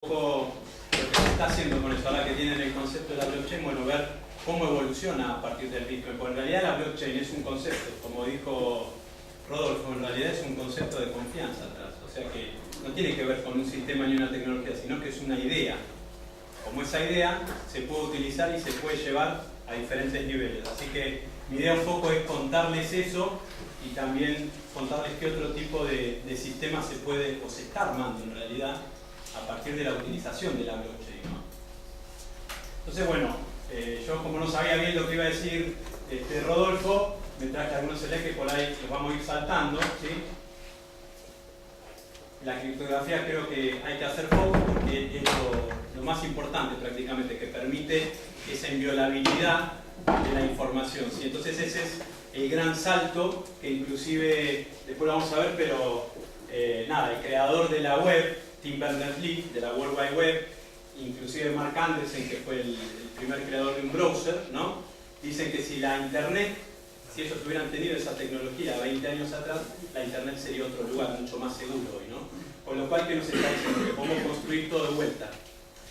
Lo que se está haciendo con esto, ahora que tienen el concepto de la blockchain, bueno, ver cómo evoluciona a partir del Bitcoin. Porque en realidad la blockchain es un concepto, como dijo Rodolfo, en realidad es un concepto de confianza atrás. O sea que no tiene que ver con un sistema ni una tecnología, sino que es una idea. Como esa idea se puede utilizar y se puede llevar a diferentes niveles. Así que mi idea un poco es contarles eso y también contarles qué otro tipo de sistema se puede o se está armando en realidad a partir de la utilización de la blockchain, ¿no? Entonces, bueno, yo como no sabía bien lo que iba a decir Rodolfo, me traje algunos slides que por ahí los vamos a ir saltando, ¿sí? La criptografía creo que hay que hacer foco porque es lo más importante prácticamente, que permite esa inviolabilidad de la información, ¿sí? Entonces ese es el gran salto que inclusive, después lo vamos a ver, pero nada, el creador de la web, Tim Berners-Lee, de la World Wide Web, inclusive Mark Andreessen, que fue el primer creador de un browser, ¿no? Dicen que si la Internet, si ellos hubieran tenido esa tecnología 20 años atrás, la Internet sería otro lugar, mucho más seguro hoy, ¿no? Con lo cual, ¿qué nos está diciendo? Que podemos construir todo de vuelta.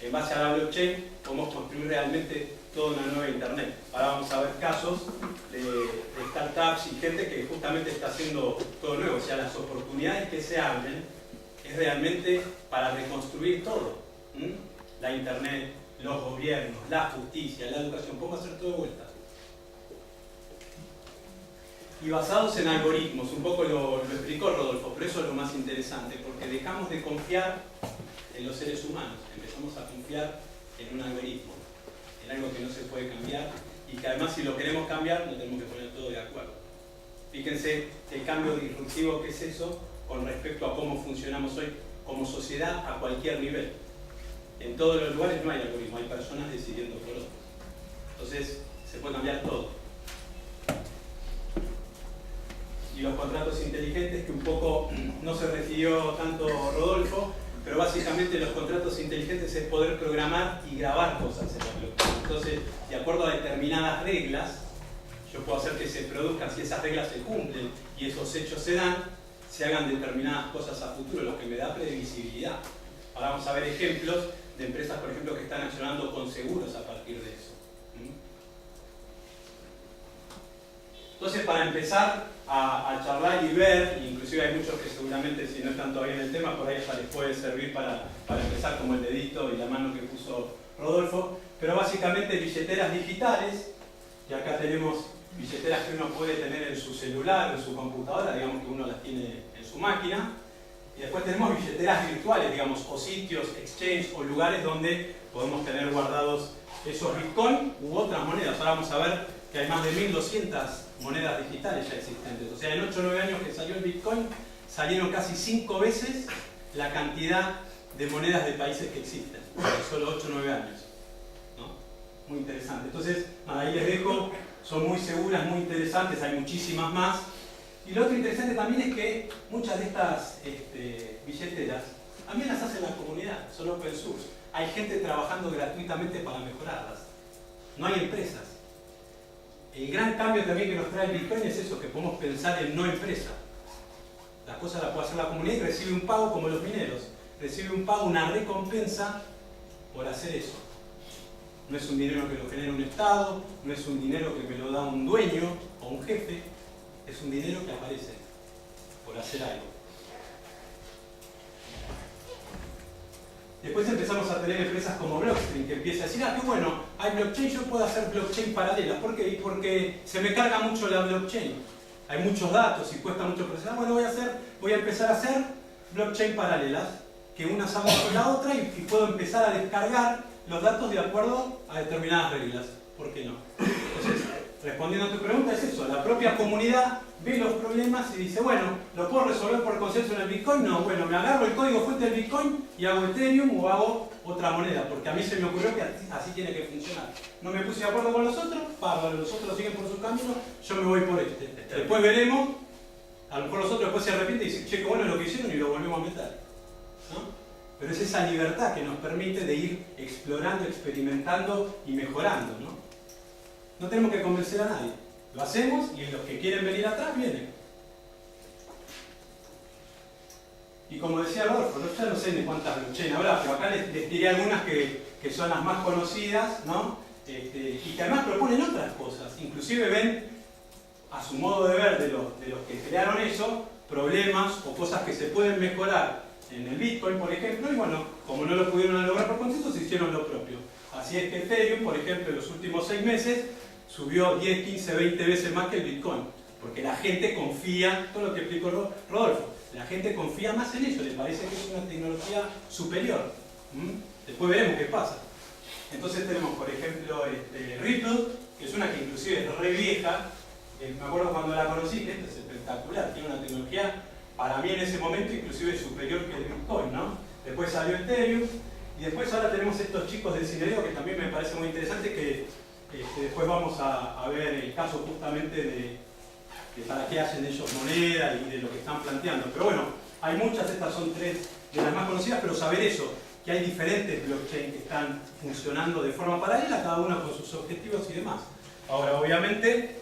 En base a la blockchain, podemos construir realmente toda una nueva Internet. Ahora vamos a ver casos de startups y gente que justamente está haciendo todo nuevo. O sea, las oportunidades que se abren es realmente para reconstruir todo. La Internet, los gobiernos, la justicia, la educación, podemos hacer todo de vuelta. Y basados en algoritmos, un poco lo explicó Rodolfo, pero eso es lo más interesante, porque dejamos de confiar en los seres humanos, empezamos a confiar en un algoritmo, en algo que no se puede cambiar y que además si lo queremos cambiar nos tenemos que poner todo de acuerdo. Fíjense el cambio disruptivo que es eso con respecto a cómo funcionamos hoy como sociedad a cualquier nivel. En todos los lugares no hay algoritmo, hay personas decidiendo por otros. Entonces se puede cambiar todo. Y los contratos inteligentes, que un poco no se refirió tanto Rodolfo, pero básicamente los contratos inteligentes es poder programar y grabar cosas en la blockchain. Entonces, de acuerdo a determinadas reglas, yo puedo hacer que se produzcan, si esas reglas se cumplen y esos hechos se dan, se hagan determinadas cosas a futuro, lo que me da previsibilidad. Ahora vamos a ver ejemplos de empresas, por ejemplo, que están accionando con seguros a partir de eso. Entonces, para empezar a charlar y ver, inclusive hay muchos que seguramente si no están todavía en el tema, por ahí hasta les puede servir para empezar, como el dedito y la mano que puso Rodolfo, pero básicamente billeteras digitales, y acá tenemos billeteras que uno puede tener en su celular, en su computadora, digamos que uno las tiene en su máquina, y después tenemos billeteras virtuales, digamos, o sitios, exchange o lugares donde podemos tener guardados esos bitcoin u otras monedas. Ahora vamos a ver que hay más de 1200 monedas digitales ya existentes. O sea, en 8 o 9 años que salió el Bitcoin, salieron casi 5 veces la cantidad de monedas de países que existen. En solo 8 o 9 años. ¿No? Muy interesante. Entonces, ahí les dejo, son muy seguras, muy interesantes, hay muchísimas más. Y lo otro interesante también es que muchas de estas billeteras también las hace la comunidad, son open source. Hay gente trabajando gratuitamente para mejorarlas. No hay empresas. El gran cambio también que nos trae el Bitcoin es eso, que podemos pensar en no empresa. Las cosas las puede hacer la comunidad y recibe un pago como los mineros. Recibe un pago, una recompensa por hacer eso. No es un dinero que lo genera un Estado, no es un dinero que me lo da un dueño o un jefe, es un dinero que aparece por hacer algo. Después empezamos a tener empresas como Blockstream que empieza a decir, qué bueno, hay blockchain, yo puedo hacer blockchain paralelas. ¿Por qué? Porque se me carga mucho la blockchain. Hay muchos datos y cuesta mucho procesar. Bueno, voy a empezar a hacer blockchain paralelas, que unas hagan con la otra y puedo empezar a descargar los datos de acuerdo a determinadas reglas. ¿Por qué no? Entonces, respondiendo a tu pregunta, es eso, la propia comunidad ve los problemas y dice, bueno, ¿lo puedo resolver por consenso en el Bitcoin? No, bueno, me agarro el código fuente del Bitcoin y hago Ethereum o hago otra moneda, porque a mí se me ocurrió que así tiene que funcionar. No me puse de acuerdo con los otros, los otros siguen por su camino, yo me voy por este. Después veremos, a lo mejor los otros después se arrepienten y dicen, che, qué bueno es lo que hicieron y lo volvemos a meter. ¿No? Pero es esa libertad que nos permite de ir explorando, experimentando y mejorando, ¿no? No tenemos que convencer a nadie. Lo hacemos y los que quieren venir atrás vienen. Y como decía Rodolfo, ya no sé de cuántas blockchain habrá, pero acá les diré algunas que son las más conocidas, ¿no? Y que además proponen otras cosas. Inclusive ven, a su modo de ver de los que crearon eso, problemas o cosas que se pueden mejorar en el Bitcoin, por ejemplo, y bueno, como no lo pudieron lograr por consenso, se hicieron lo propio. Así es que Ethereum, por ejemplo, en los últimos 6 meses, subió 10, 15, 20 veces más que el Bitcoin. Porque la gente confía, todo lo que explicó Rodolfo, la gente confía más en eso, le parece que es una tecnología superior. Después veremos qué pasa. Entonces tenemos, por ejemplo, Ripple, que es una que inclusive es re vieja. Me acuerdo cuando la conocí, esto es espectacular, tiene una tecnología, para mí en ese momento, inclusive superior que el Bitcoin, ¿no? Después salió Ethereum, y después ahora tenemos estos chicos de Cinerio, que también me parece muy interesante, que después vamos a ver el caso justamente de para qué hacen ellos moneda y de lo que están planteando. Pero bueno, hay muchas, estas son 3 de las más conocidas, pero saber eso, que hay diferentes blockchains que están funcionando de forma paralela, cada una con sus objetivos y demás. Ahora, obviamente,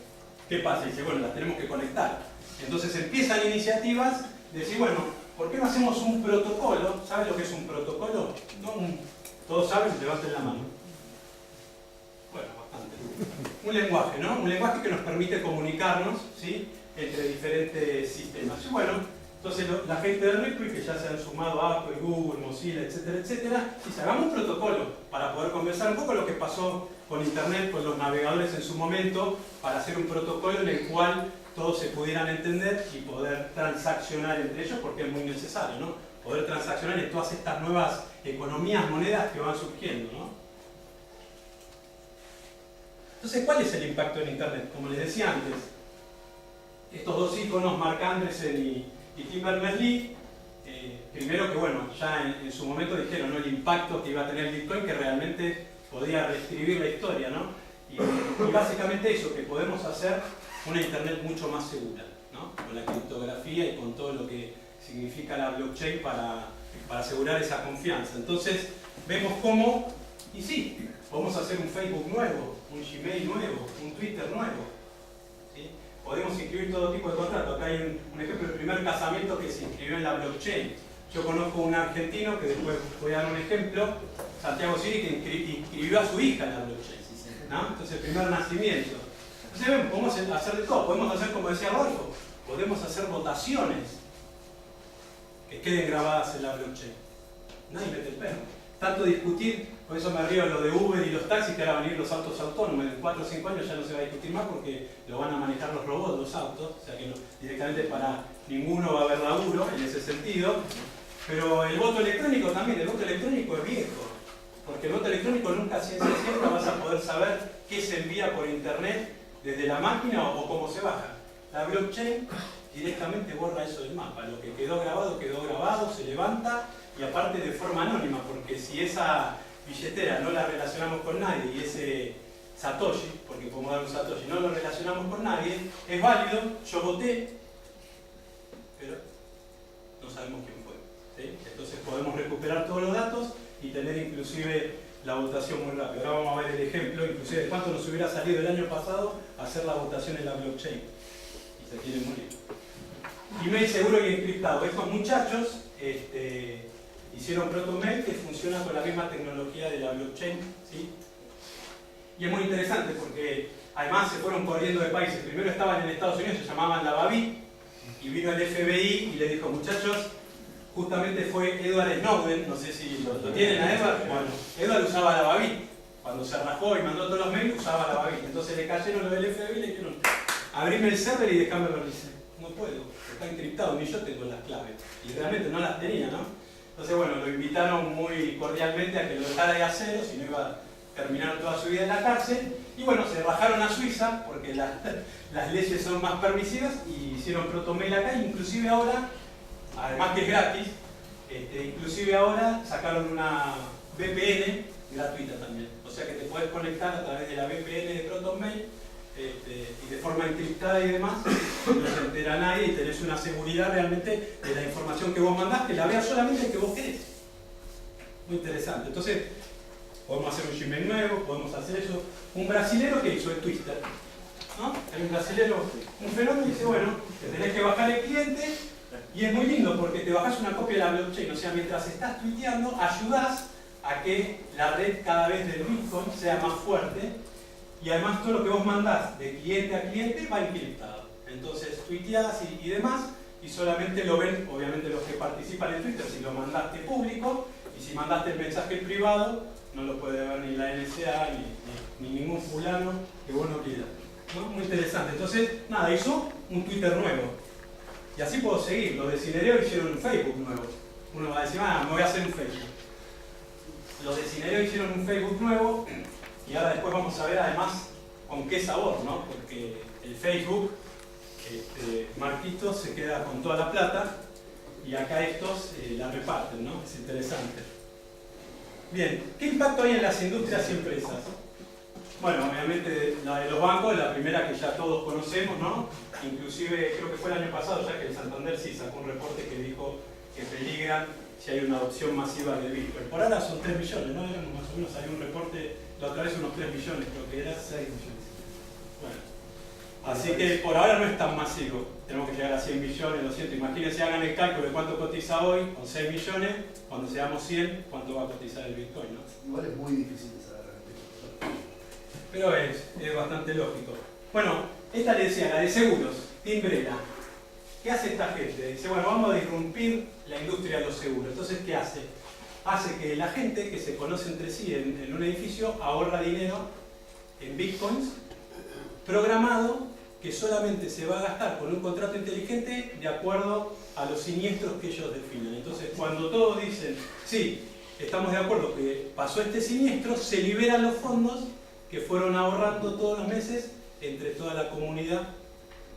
¿qué pasa? Dice, bueno, las tenemos que conectar. Entonces empiezan iniciativas de decir, bueno, ¿por qué no hacemos un protocolo? ¿Sabes lo que es un protocolo? ¿No? ¿Todos saben? Levanten la mano. Bueno, bastante. Un lenguaje, ¿no? Un lenguaje que nos permite comunicarnos, ¿sí?, entre diferentes sistemas. Y bueno, entonces la gente de Ripple, que ya se han sumado a Apple, Google, Mozilla, etcétera, etcétera, dice, hagamos un protocolo para poder conversar un poco lo que pasó con Internet, con los navegadores en su momento, para hacer un protocolo en el cual todos se pudieran entender y poder transaccionar entre ellos, porque es muy necesario, ¿no? Poder transaccionar en todas estas nuevas economías, monedas que van surgiendo, ¿no? Entonces, ¿cuál es el impacto en Internet? Como les decía antes, estos dos íconos, Marc Andreessen y Tim Berners-Lee, primero que bueno, ya en su momento dijeron, ¿no?, el impacto que iba a tener el Bitcoin, que realmente podía reescribir la historia, ¿no? Y básicamente eso, que podemos hacer una Internet mucho más segura, ¿no? Con la criptografía y con todo lo que significa la blockchain para asegurar esa confianza. Entonces, vemos cómo, y sí, podemos hacer un Facebook nuevo, un Gmail nuevo, un Twitter nuevo, ¿sí? Podemos inscribir todo tipo de contratos. Acá hay un ejemplo del primer casamiento que se inscribió en la blockchain. Yo conozco un argentino, que después voy a dar un ejemplo, Santiago Siri, que inscribió a su hija en la blockchain, ¿no? Entonces, el primer nacimiento. Entonces, podemos hacer de todo. Podemos hacer, como decía Rodolfo, podemos hacer votaciones que queden grabadas en la blockchain. Nadie mete el perro. Tanto discutir, por eso me río lo de Uber y los taxis, que ahora van a venir los autos autónomos. En 4 o 5 años ya no se va a discutir más porque lo van a manejar los robots, los autos. O sea que directamente para ninguno va a haber laburo en ese sentido. Pero el voto electrónico también, el voto electrónico es viejo. Porque el voto electrónico nunca, ciencia cierta, vas a poder saber qué se envía por internet desde la máquina o cómo se baja. La blockchain directamente borra eso del mapa. Lo que quedó grabado, se levanta, y aparte de forma anónima, porque si esa billetera no la relacionamos con nadie y ese Satoshi, porque podemos dar un Satoshi, no lo relacionamos con nadie, es válido, yo voté, pero no sabemos quién fue, ¿sí? Entonces podemos recuperar todos los datos y tener inclusive la votación muy rápida. Ahora vamos a ver el ejemplo, inclusive de cuánto nos hubiera salido el año pasado hacer la votación en la blockchain. Y se quiere morir. Email seguro y encriptado. Estos muchachos hicieron ProtonMail, que funciona con la misma tecnología de la blockchain, ¿sí? Y es muy interesante porque además se fueron corriendo de países. Primero estaban en Estados Unidos, se llamaban la Babit, y vino el FBI y le dijo, muchachos, justamente fue Edward Snowden, no sé si lo tienen a Edward. Bueno, Edward usaba la Babit. Cuando se rajó y mandó todos los mails, usaba la Babit. Entonces le cayeron los del FBI y le dijeron, abrime el server y déjame ver. Dice, no puedo, está encriptado, ni yo tengo las claves. Y realmente no las tenía, ¿no? Entonces, bueno, lo invitaron muy cordialmente a que lo dejara de hacer, si no iba a terminar toda su vida en la cárcel. Y bueno, se rajaron a Suiza, porque las leyes son más permisivas, y hicieron ProtonMail acá. Inclusive ahora, además que es gratis, inclusive ahora sacaron una VPN gratuita también. O sea que te puedes conectar a través de la VPN de ProtonMail, y de forma encriptada y demás, no se entera nadie, y tenés una seguridad realmente de la información que vos mandás, que la veas solamente el que vos querés. Muy interesante. Entonces, podemos hacer un Gmail nuevo, podemos hacer eso. Un brasilero que hizo el Twitter, ¿no? Hay un brasilero, un fenómeno, y dice, bueno, te tenés que bajar el cliente, Y es muy lindo porque te bajás una copia de la blockchain, o sea, mientras estás tuiteando, ayudás a que la red cada vez del Bitcoin sea más fuerte, y además todo lo que vos mandás de cliente a cliente va encriptado. Entonces tuiteás y demás, y solamente lo ven, obviamente, los que participan en Twitter si lo mandaste público, y si mandaste el mensaje privado, no lo puede ver ni la NSA ni ningún fulano que vos no quieras, ¿no? Muy interesante. Entonces, nada, hizo un Twitter nuevo. Y así puedo seguir. Los de Cinereo hicieron un Facebook nuevo. Uno va a decir, me voy a hacer un Facebook. Los de Cinereo hicieron un Facebook nuevo, y ahora después vamos a ver además con qué sabor, ¿no? Porque el Facebook, Marquitos se queda con toda la plata, y acá estos la reparten, ¿no? Es interesante. Bien, ¿qué impacto hay en las industrias y empresas? Bueno, obviamente la de los bancos, la primera que ya todos conocemos, ¿no? Inclusive creo que fue el año pasado ya que el Santander sí sacó un reporte que dijo que peligran si hay una adopción masiva de Bitcoin. Por ahora son 3 millones, ¿no? Eran más o menos, hay un reporte, la otra vez unos 3 millones, creo que era 6 millones. Bueno, así que por ahora no es tan masivo. Tenemos que llegar a 100 millones, 200. Imagínense, hagan el cálculo de cuánto cotiza hoy, con 6 millones, cuando seamos 100, cuánto va a cotizar el Bitcoin, ¿no? Igual es muy difícil de saber realmente. Pero es bastante lógico. Bueno, esta le decía, la de seguros, Timbrela. ¿Qué hace esta gente? Dice, bueno, vamos a disrumpir la industria de los seguros. Entonces, ¿qué hace? Hace que la gente que se conoce entre sí en un edificio ahorra dinero en bitcoins programado que solamente se va a gastar con un contrato inteligente de acuerdo a los siniestros que ellos definen. Entonces, cuando todos dicen, sí, estamos de acuerdo que pasó este siniestro, se liberan los fondos que fueron ahorrando todos los meses entre toda la comunidad,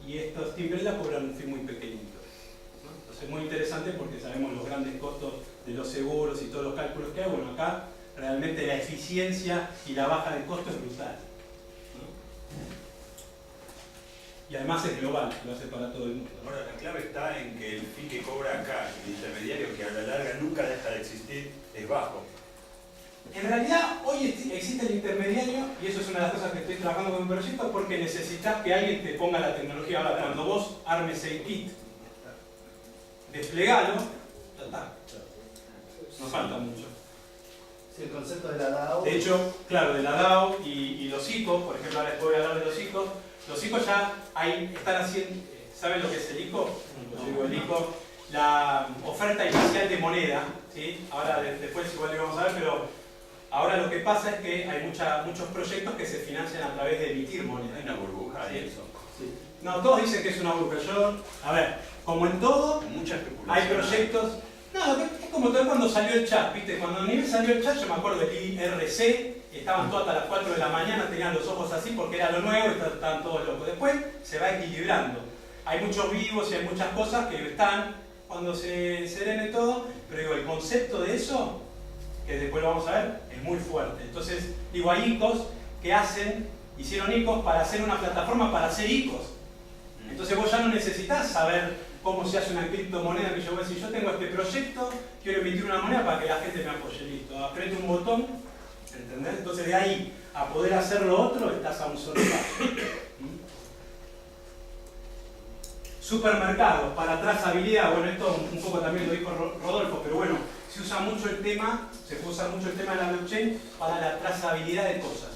y estos Timbrela cobran un fee muy pequeñito, ¿no? Entonces es muy interesante porque sabemos los grandes costos de los seguros y todos los cálculos que hay. Bueno, acá realmente la eficiencia y la baja de costo es brutal, ¿no? Y además es global, lo hace para todo el mundo. Ahora, la clave está en que el fee que cobra acá el intermediario, que a la larga nunca deja de existir, es bajo. En realidad, hoy existe el intermediario, y eso es una de las cosas que estoy trabajando con un proyecto, porque necesitas que alguien te ponga la tecnología. Ahora, cuando vos armes el kit, desplegalo, ya está. No falta mucho. Sí, el concepto de la DAO. De hecho, claro, de la DAO y los ICOs, por ejemplo, ahora les voy a hablar de los ICOs. Los ICOs ya están haciendo, ¿saben lo que es el ICO? Yo digo el ICO, la oferta inicial de moneda, ¿sí? Ahora después igual le vamos a ver, pero ahora lo que pasa es que hay muchos proyectos que se financian a través de emitir moneda. Hay una burbuja de eso. Sí. No, todos dicen que es una burbuja. A ver, como en todo, Mucha especulación. hay proyectos. No, es como todo cuando salió el chat, ¿viste? Cuando a nivel salió el chat, yo me acuerdo del IRC, estaban todos hasta las 4 de la mañana, tenían los ojos así porque era lo nuevo y estaban todos locos. Después se va equilibrando. Hay muchos vivos y hay muchas cosas que están cuando se serene todo, pero digo, el concepto de eso, que después lo vamos a ver, es muy fuerte. Entonces, digo, hay ICOs que hicieron ICOs para hacer una plataforma para hacer ICOs. Entonces vos ya no necesitas saber cómo se hace una criptomoneda, que yo voy a decir, yo tengo este proyecto, quiero emitir una moneda para que la gente me apoye, listo, apriete un botón, ¿entendés? Entonces de ahí a poder hacer lo otro, estás a un solo paso. Supermercados para trazabilidad, bueno, esto un poco también lo dijo Rodolfo, pero bueno, se usa mucho el tema, se puede usar mucho el tema de la blockchain para la trazabilidad de cosas.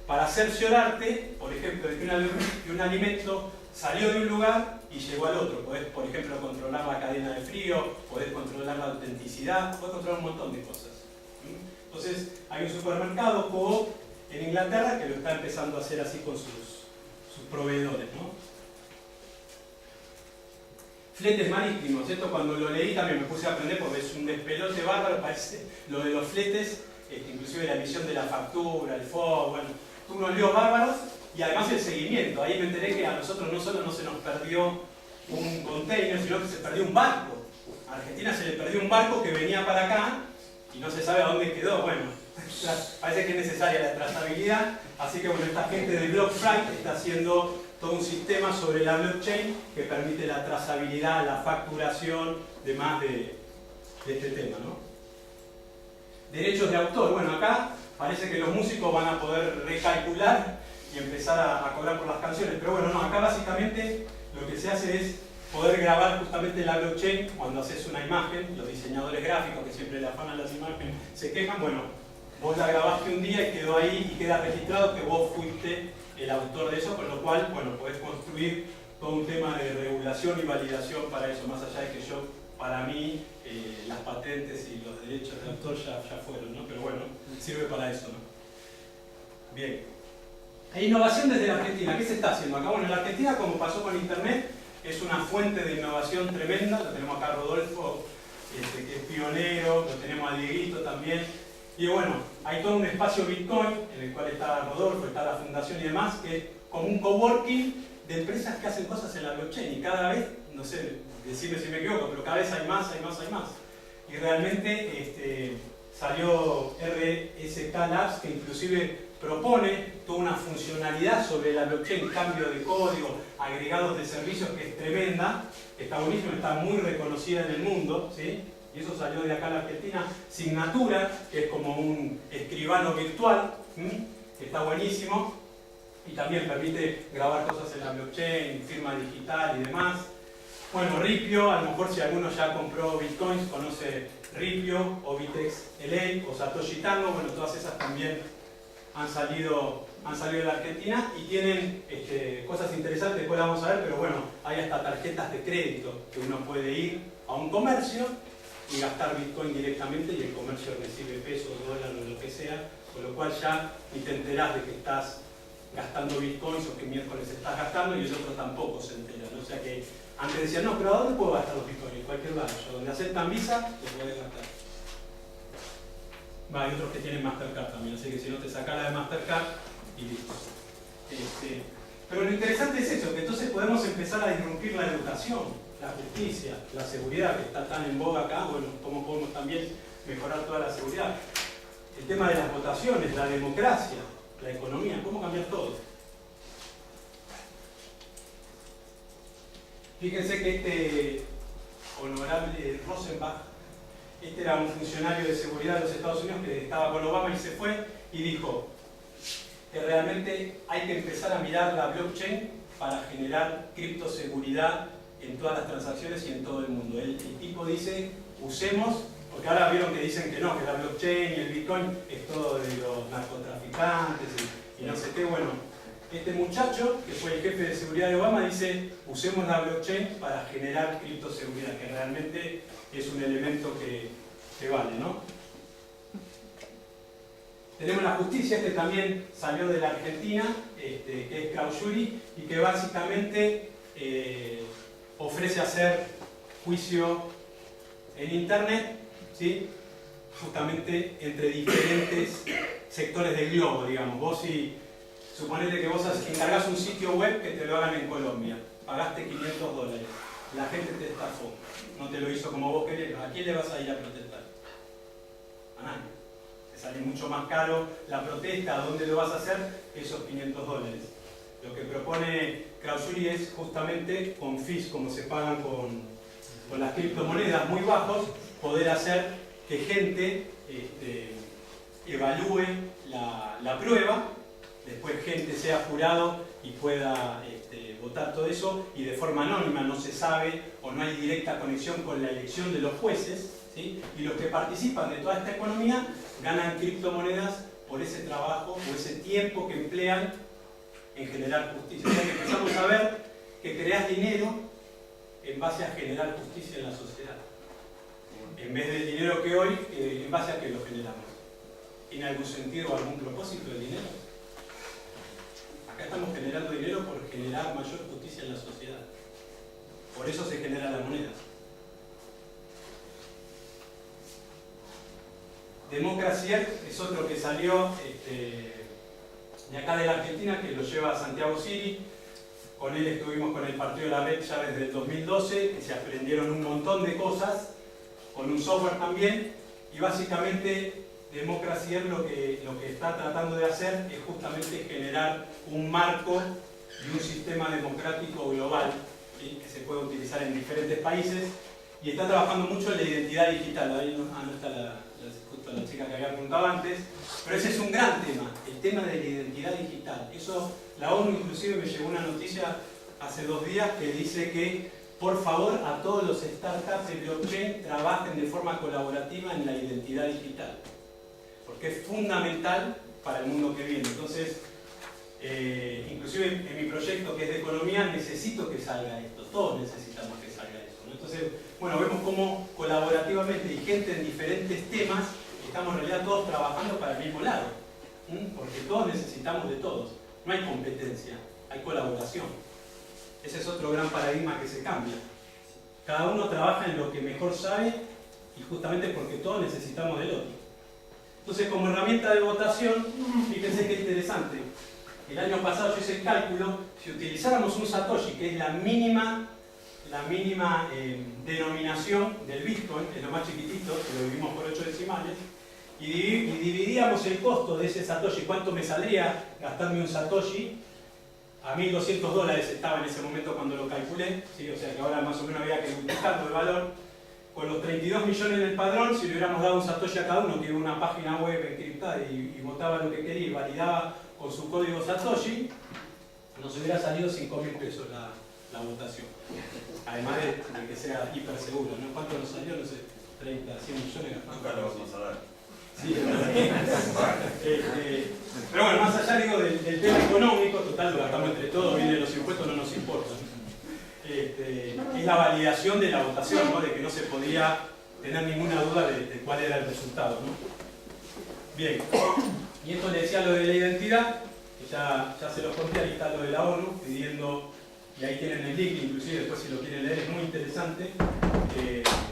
Para cerciorarte, por ejemplo, de que un alimento salió de un lugar y llegó al otro. Podés, por ejemplo, controlar la cadena de frío, podés controlar la autenticidad, podés controlar un montón de cosas. Entonces, hay un supermercado, Coop, en Inglaterra, que lo está empezando a hacer así con sus proveedores, ¿no? Fletes marítimos, esto cuando lo leí también me puse a aprender porque es un despelote bárbaro, parece lo de los fletes, inclusive la emisión de la factura, el FOB, bueno, unos líos bárbaros, y además el seguimiento. Ahí me enteré que a nosotros no solo no se nos perdió un container, sino que se perdió un barco. A Argentina se le perdió un barco que venía para acá y no se sabe a dónde quedó. Bueno, parece que es necesaria la trazabilidad, así que bueno, esta gente de BlockFreight está haciendo todo un sistema sobre la blockchain que permite la trazabilidad, la facturación, demás de este tema, ¿no? Derechos de autor, bueno, acá parece que los músicos van a poder recalcular y empezar a cobrar por las canciones, pero bueno, no, acá básicamente lo que se hace es poder grabar justamente la blockchain cuando haces una imagen. Los diseñadores gráficos que siempre le afanan las imágenes se quejan, bueno, vos la grabaste un día y quedó ahí y queda registrado que vos fuiste el autor de eso, con lo cual, bueno, podés construir todo un tema de regulación y validación para eso, más allá de que yo, para mí, las patentes y los derechos de autor ya fueron, ¿no? Pero bueno, sirve para eso, ¿no? Bien. E innovación desde la Argentina. ¿Qué se está haciendo acá? Bueno, en la Argentina, como pasó con Internet, es una fuente de innovación tremenda. Lo tenemos acá a Rodolfo, que es pionero, lo tenemos a Dieguito también. Y bueno, hay todo un espacio Bitcoin, en el cual está Rodolfo, está la fundación y demás, que es como un coworking de empresas que hacen cosas en la blockchain. Y cada vez, no sé, decime si me equivoco, pero cada vez hay más. Y realmente salió RSK Labs, que inclusive propone toda una funcionalidad sobre la blockchain, cambio de código, agregados de servicios, que es tremenda, está buenísimo, está muy reconocida en el mundo, ¿sí? Y eso salió de acá en la Argentina. Signatura, que es como un escribano virtual, que está buenísimo, y también permite grabar cosas en la blockchain, firma digital y demás. Bueno, Ripio, a lo mejor si alguno ya compró bitcoins, conoce Ripio, o Vitex LA, o Satoshi Tango, bueno, todas esas también han salido de la Argentina y tienen cosas interesantes, después las vamos a ver, pero bueno, hay hasta tarjetas de crédito que uno puede ir a un comercio y gastar Bitcoin directamente y el comercio recibe pesos, dólares o lo que sea, con lo cual ya ni te enterás de que estás gastando Bitcoins o que miércoles estás gastando y el otro tampoco se entera, ¿no? O sea que antes decían, no, pero ¿a dónde puedo gastar los Bitcoins? En cualquier lado, donde aceptan Visa, lo puedes gastar. Hay otros que tienen Mastercard también, así que si no te sacas la de Mastercard y listo. Pero lo interesante es eso, que entonces podemos empezar a disrumpir la educación, la justicia, la seguridad, que está tan en boga acá, bueno, cómo podemos también mejorar toda la seguridad. El tema de las votaciones, la democracia, la economía, cómo cambiar todo. Fíjense que este honorable Rosenbach, este era un funcionario de seguridad de los Estados Unidos que estaba con Obama y se fue y dijo que realmente hay que empezar a mirar la blockchain para generar criptoseguridad en todas las transacciones y en todo el mundo. El tipo dice, usemos, porque ahora vieron que dicen que no, que la blockchain y el Bitcoin es todo de los narcotraficantes y no sé qué. Bueno, este muchacho, que fue el jefe de seguridad de Obama, dice, usemos la blockchain para generar criptoseguridad, que realmente es un elemento que vale, ¿no? Tenemos la justicia, este también salió de la Argentina, que es Clausuri, y que básicamente ofrece hacer juicio en Internet, ¿sí? Justamente entre diferentes sectores del globo, digamos. Vos suponete que vos encargás un sitio web que te lo hagan en Colombia, pagaste $500, la gente te estafó, no te lo hizo como vos querés, ¿a quién le vas a ir a protestar? A nadie. Te sale mucho más caro la protesta, ¿a dónde lo vas a hacer? Esos $500. Lo que propone Clausuri es justamente con fees, como se pagan con las criptomonedas muy bajos, poder hacer que gente evalúe la prueba, después gente sea jurado y pueda votar todo eso, y de forma anónima, no se sabe o no hay directa conexión con la elección de los jueces, ¿sí? Y los que participan de toda esta economía ganan criptomonedas por ese trabajo o ese tiempo que emplean en generar justicia. O sea que empezamos a ver que creas dinero en base a generar justicia en la sociedad, en vez del dinero que hoy, en base a que lo generamos. ¿Tiene algún sentido o algún propósito el dinero? Acá estamos generando dinero por generar mayor justicia en la sociedad. Por eso se genera la moneda. Democracy es otro que salió de acá de la Argentina, que lo lleva Santiago Siri. Con él estuvimos con el Partido de la Red ya desde el 2012, que se aprendieron un montón de cosas, con un software también, y básicamente Democracy lo que está tratando de hacer es justamente generar un marco y un sistema democrático global, ¿sí? Que se puede utilizar en diferentes países, y está trabajando mucho en la identidad digital. Ahí no está justo la chica que había preguntado antes, pero ese es un gran tema, el tema de la identidad digital. Eso, la ONU inclusive me llegó una noticia hace 2 días que dice que por favor, a todos los startups de blockchain trabajen de forma colaborativa en la identidad digital, porque es fundamental para el mundo que viene. Entonces, inclusive en mi proyecto que es de economía, necesito que salga esto, todos necesitamos que salga esto, ¿no? Entonces, bueno, vemos cómo colaborativamente y gente en diferentes temas, estamos en realidad todos trabajando para el mismo lado, porque todos necesitamos de todos, no hay competencia, hay colaboración. Ese es otro gran paradigma que se cambia. Cada uno trabaja en lo que mejor sabe y justamente porque todos necesitamos del otro. Entonces, como herramienta de votación, fíjense qué interesante. El año pasado yo hice el cálculo, si utilizáramos un Satoshi, que es la mínima denominación del Bitcoin, que es lo más chiquitito, que lo dividimos por 8 decimales, y dividíamos el costo de ese Satoshi, cuánto me saldría gastarme un Satoshi, a $1.200 estaba en ese momento cuando lo calculé, ¿sí? O sea que ahora más o menos había que multiplicarlo de valor. Con los 32 millones del padrón, si le hubiéramos dado un Satoshi a cada uno, que iba a una página web encriptada y votaba lo que quería y validaba con su código Satoshi, nos hubiera salido 5.000 pesos la votación. Además de que sea hiper seguro, ¿no? ¿Cuánto nos salió? No sé, 30, 100 millones. Nunca lo vamos a dar. Sí, pero bueno, más allá digo, del tema económico, total, lo gastamos entre todos, viene los impuestos, no nos importa. Es la validación de la votación, ¿no? De que no se podía tener ninguna duda de cuál era el resultado, ¿no? Bien, y esto le decía lo de la identidad, que ya se los conté, ahí está lo de la ONU, pidiendo, y ahí tienen el link, inclusive después si lo quieren leer, es muy interesante,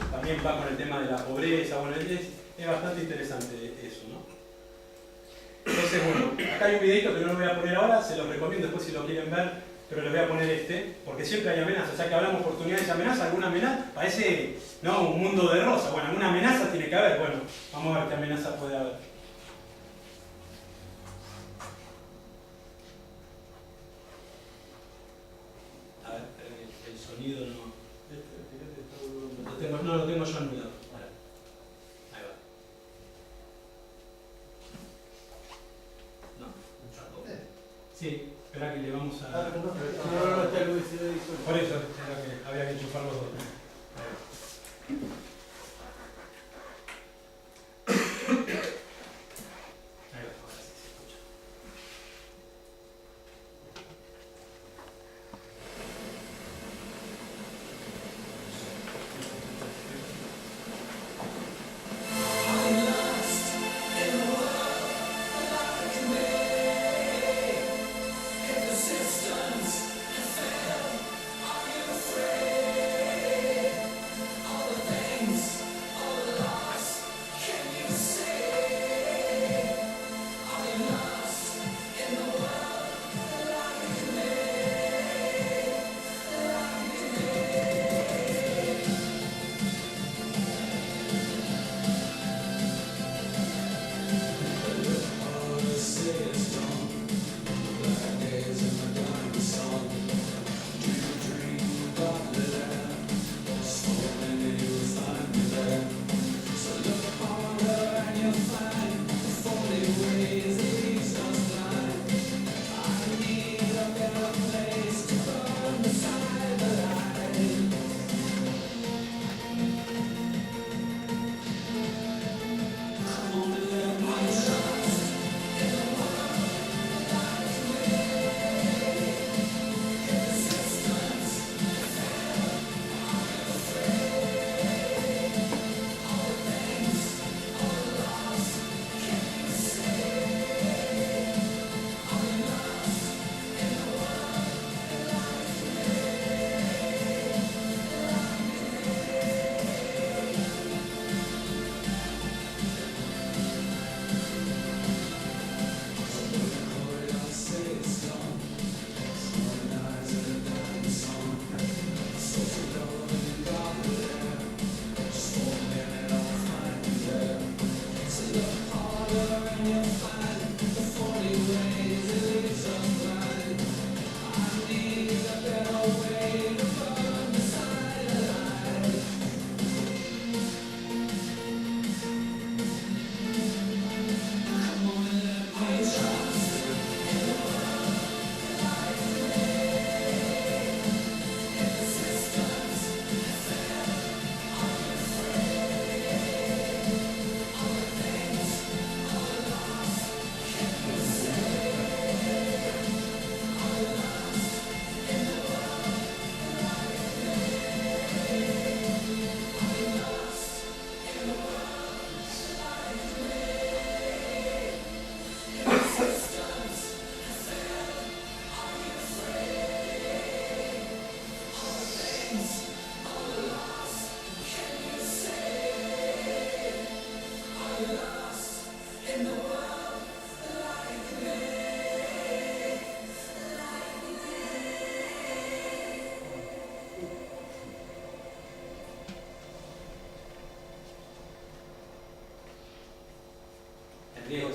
también va con el tema de la pobreza, bueno, es bastante interesante eso, ¿no? Entonces, bueno, acá hay un videito que no lo voy a poner ahora, se los recomiendo después si lo quieren ver, pero les voy a poner porque siempre hay amenazas, o sea que hablamos de oportunidades y amenazas, alguna amenaza, parece, no, un mundo de rosa, bueno, alguna amenaza tiene que haber, bueno, vamos a ver qué amenaza puede haber. A ver, el sonido no lo tengo yo anulado. Sí, espera que le vamos a... No, está el USB disuelto. Por eso, era que había que enchufar los dos. Ahí va, ahora sí se escucha.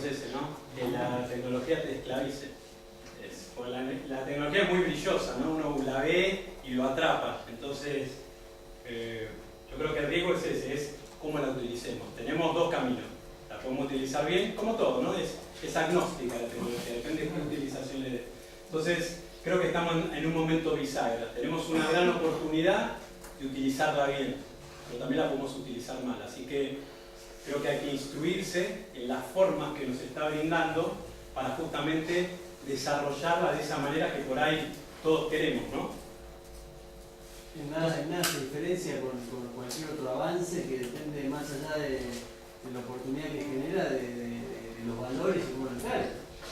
es ese, ¿no? Que la tecnología te esclavice. La tecnología es muy brillosa, ¿no? Uno la ve y lo atrapa. Entonces, yo creo que el riesgo es ese, es cómo la utilicemos. Tenemos dos caminos. La podemos utilizar bien, como todo, ¿no? Es agnóstica la tecnología, depende de qué utilización le dé. Entonces, creo que estamos en un momento bisagra. Tenemos una gran oportunidad de utilizarla bien, pero también la podemos utilizar mal. Así que creo que hay que instruirse en las formas que nos está brindando para justamente desarrollarla de esa manera que por ahí todos queremos, ¿no? En nada se diferencia con cualquier otro avance que depende más allá de la oportunidad que genera de los valores y cómo lo encara.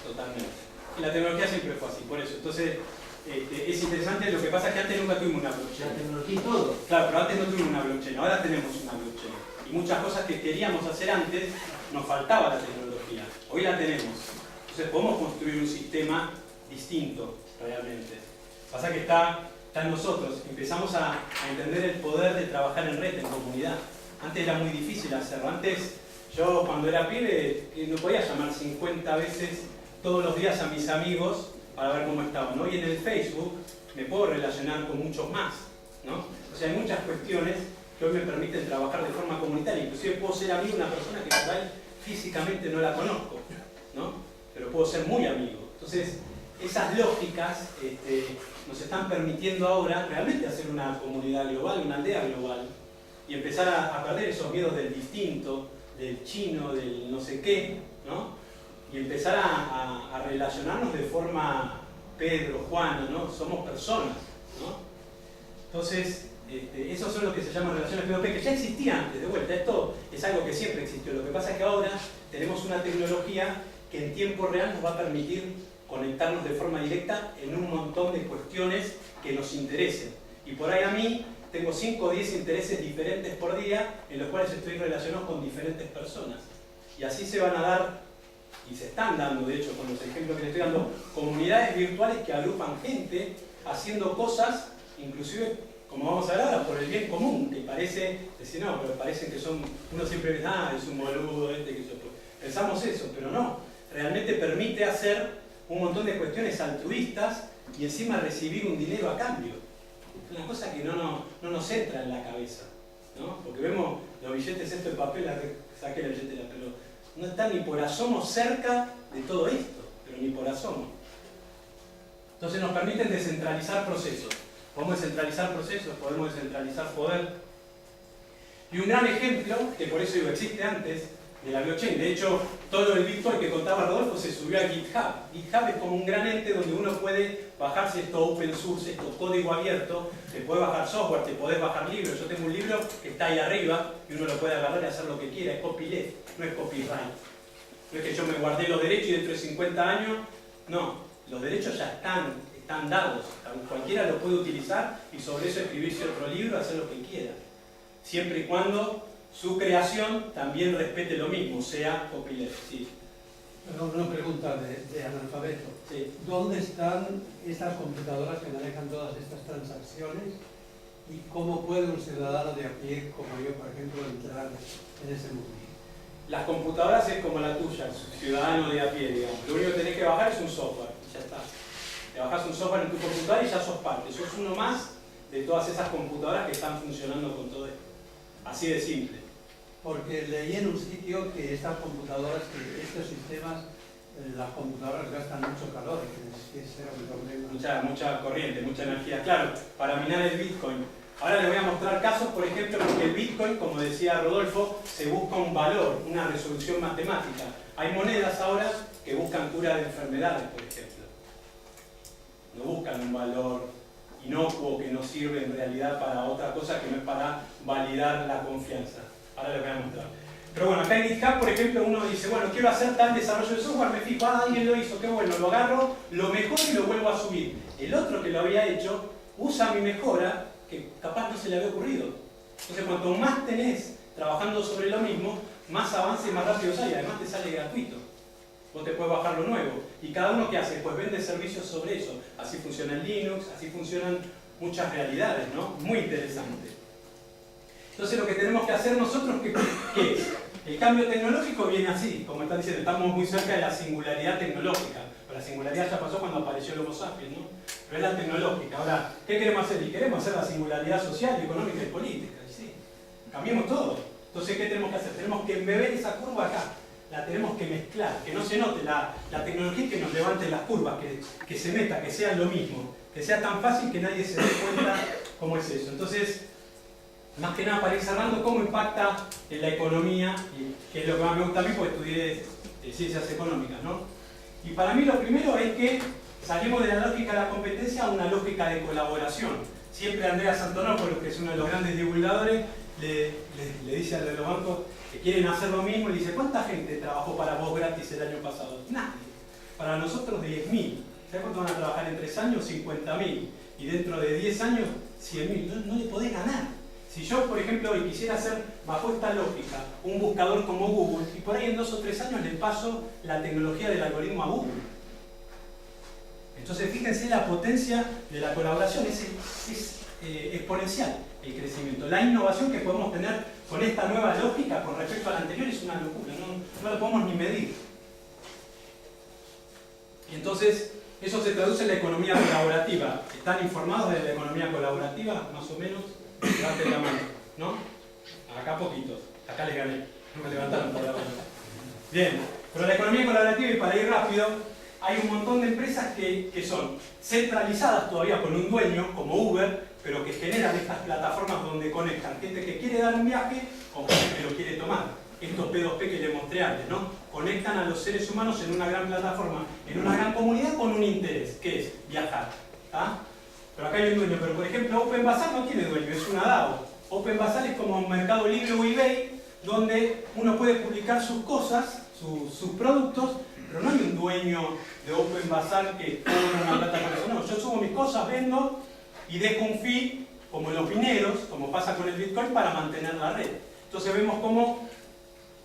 Totalmente. Y la tecnología siempre fue así, por eso. Entonces, es interesante, lo que pasa es que antes nunca tuvimos una blockchain. La tecnología y todo. Claro, pero antes no tuvimos una blockchain, ahora tenemos una blockchain. Y muchas cosas que queríamos hacer antes, nos faltaba la tecnología. Hoy la tenemos. Entonces podemos construir un sistema distinto, realmente. Pasa que está en nosotros. Empezamos a entender el poder de trabajar en red, en comunidad. Antes era muy difícil hacerlo. Antes, yo cuando era pibe, no podía llamar 50 veces todos los días a mis amigos para ver cómo estaban. Hoy en el Facebook me puedo relacionar con muchos más, ¿no? O sea, hay muchas cuestiones que hoy me permiten trabajar de forma comunitaria. Inclusive puedo ser amigo de una persona que por ahí físicamente no la conozco, ¿no? Pero puedo ser muy amigo. Entonces, esas lógicas nos están permitiendo ahora realmente hacer una comunidad global, una aldea global, y empezar a perder esos miedos del distinto, del chino, del no sé qué, ¿no? Y empezar a relacionarnos de forma Pedro, Juan, ¿no? Somos personas, ¿no? Entonces, esos son los que se llaman relaciones P2P, que ya existían antes, de vuelta. Esto es algo que siempre existió. Lo que pasa es que ahora tenemos una tecnología que en tiempo real nos va a permitir conectarnos de forma directa en un montón de cuestiones que nos interesen. Y por ahí a mí tengo 5 o 10 intereses diferentes por día en los cuales estoy relacionado con diferentes personas. Y así se van a dar, y se están dando, de hecho, con los ejemplos que les estoy dando, comunidades virtuales que agrupan gente haciendo cosas, inclusive, como vamos a hablar ahora, por el bien común, que parece, decir, no, pero parece que son, uno siempre dice, es un boludo, que yo, pensamos eso, pero no, realmente permite hacer un montón de cuestiones altruistas y encima recibir un dinero a cambio. Es una cosa que no nos entra en la cabeza, ¿no? Porque vemos los billetes estos de papel, saqué la billetera, pero no está ni por asomo cerca de todo esto, pero ni por asomo. Entonces nos permiten descentralizar procesos. Podemos descentralizar procesos, podemos descentralizar poder. Y un gran ejemplo, que por eso digo existe antes, de la blockchain. De hecho, todo el Bitcoin que contaba Rodolfo se subió a GitHub. GitHub es como un gran ente donde uno puede bajarse esto open source, esto código abierto, te puede bajar software, te podés bajar libros. Yo tengo un libro que está ahí arriba y uno lo puede agarrar y hacer lo que quiera. Es copyleft, no es copyright. No es que yo me guardé los derechos y dentro de 50 años, no. Los derechos ya están dados. Cualquiera lo puede utilizar y sobre eso escribirse otro libro, hacer lo que quiera. Siempre y cuando su creación también respete lo mismo, sea copyleft. Sí. Perdón, una pregunta de analfabeto. Sí. ¿Dónde están estas computadoras que manejan todas estas transacciones? ¿Y cómo puede un ciudadano de a pie, como yo, por ejemplo, entrar en ese mundo? Las computadoras es como la tuya, ciudadano de a pie, digamos. Lo único que tenés que bajar es un software, y ya está. Te bajás un software en tu computadora y ya sos parte. Sos uno más de todas esas computadoras que están funcionando con todo esto. Así de simple. Porque leí en un sitio que estas computadoras, que estos sistemas, las computadoras gastan mucho calor, que ese era un problema. Mucha corriente, mucha energía. Claro, para minar el Bitcoin. Ahora les voy a mostrar casos, por ejemplo, porque el Bitcoin, como decía Rodolfo, se busca un valor, una resolución matemática. Hay monedas ahora que buscan cura de enfermedades, por ejemplo. No buscan un valor inocuo que no sirve en realidad para otra cosa que no es para validar la confianza. Ahora les voy a mostrar. Pero bueno, acá en GitHub, por ejemplo, uno dice, bueno, quiero hacer tal desarrollo de software, me fijo, alguien lo hizo, qué bueno, lo agarro, lo mejoro y lo vuelvo a subir. El otro que lo había hecho usa mi mejora, que capaz no se le había ocurrido. Entonces, cuanto más tenés trabajando sobre lo mismo, más avance y más rápido sale, además te sale gratuito. Vos te puedes bajar lo nuevo. Y cada uno, ¿qué hace? Pues vende servicios sobre eso. Así funciona en Linux, así funcionan muchas realidades, ¿no? Muy interesante. Entonces lo que tenemos que hacer nosotros, ¿qué es? El cambio tecnológico viene así, como están diciendo, estamos muy cerca de la singularidad tecnológica. Pero la singularidad ya pasó cuando apareció el Homo sapiens, ¿no? Pero es la tecnológica. Ahora, ¿qué queremos hacer? Y queremos hacer la singularidad social, económica y política. Y sí, cambiemos todo. Entonces, ¿qué tenemos que hacer? Tenemos que embeber esa curva acá. La tenemos que mezclar, que no se note la tecnología, que nos levante las curvas, que se meta, que sea lo mismo, que sea tan fácil que nadie se dé cuenta cómo es eso. Entonces, más que nada para ir cerrando, cómo impacta en la economía, y que es lo que más me gusta a mí, porque estudié ciencias económicas, ¿no? Y para mí lo primero es que salimos de la lógica de la competencia a una lógica de colaboración. Siempre Andreas Antonopoulos, que es uno de los grandes divulgadores, le dice a los bancos que quieren hacer lo mismo, y le dice, ¿cuánta gente trabajó para vos gratis el año pasado? Nadie. Para nosotros 10.000. ¿Sabes cuánto van a trabajar en 3 años? 50.000. Y dentro de 10 años, 100.000. No le podés ganar. Si yo, por ejemplo, hoy quisiera hacer, bajo esta lógica, un buscador como Google, y por ahí en 2 o 3 años le paso la tecnología del algoritmo a Google. Entonces, fíjense la potencia de la colaboración, es exponencial el crecimiento. La innovación que podemos tener con esta nueva lógica con respecto a la anterior es una locura, no lo podemos ni medir. Y entonces, eso se traduce en la economía colaborativa. ¿Están informados de la economía colaborativa? Más o menos. Levanten la mano, ¿no? Acá poquitos, acá les gané, no me levantaron por la mano. Bien, pero la economía colaborativa, y para ir rápido, hay un montón de empresas que son centralizadas todavía con un dueño, como Uber, pero que generan estas plataformas donde conectan gente que quiere dar un viaje con gente que lo quiere tomar. Estos P2P que les mostré antes, ¿no? Conectan a los seres humanos en una gran plataforma, en una gran comunidad con un interés, que es viajar. ¿Ah? Pero acá hay un dueño, pero por ejemplo OpenBazaar no tiene dueño, es una DAO. OpenBazaar es como Mercado Libre o eBay, donde uno puede publicar sus cosas, sus productos, pero no hay un dueño de OpenBazaar que cobra una plata por eso. No, yo subo mis cosas, vendo y dejo un fee, como los mineros, como pasa con el Bitcoin, para mantener la red. Entonces vemos cómo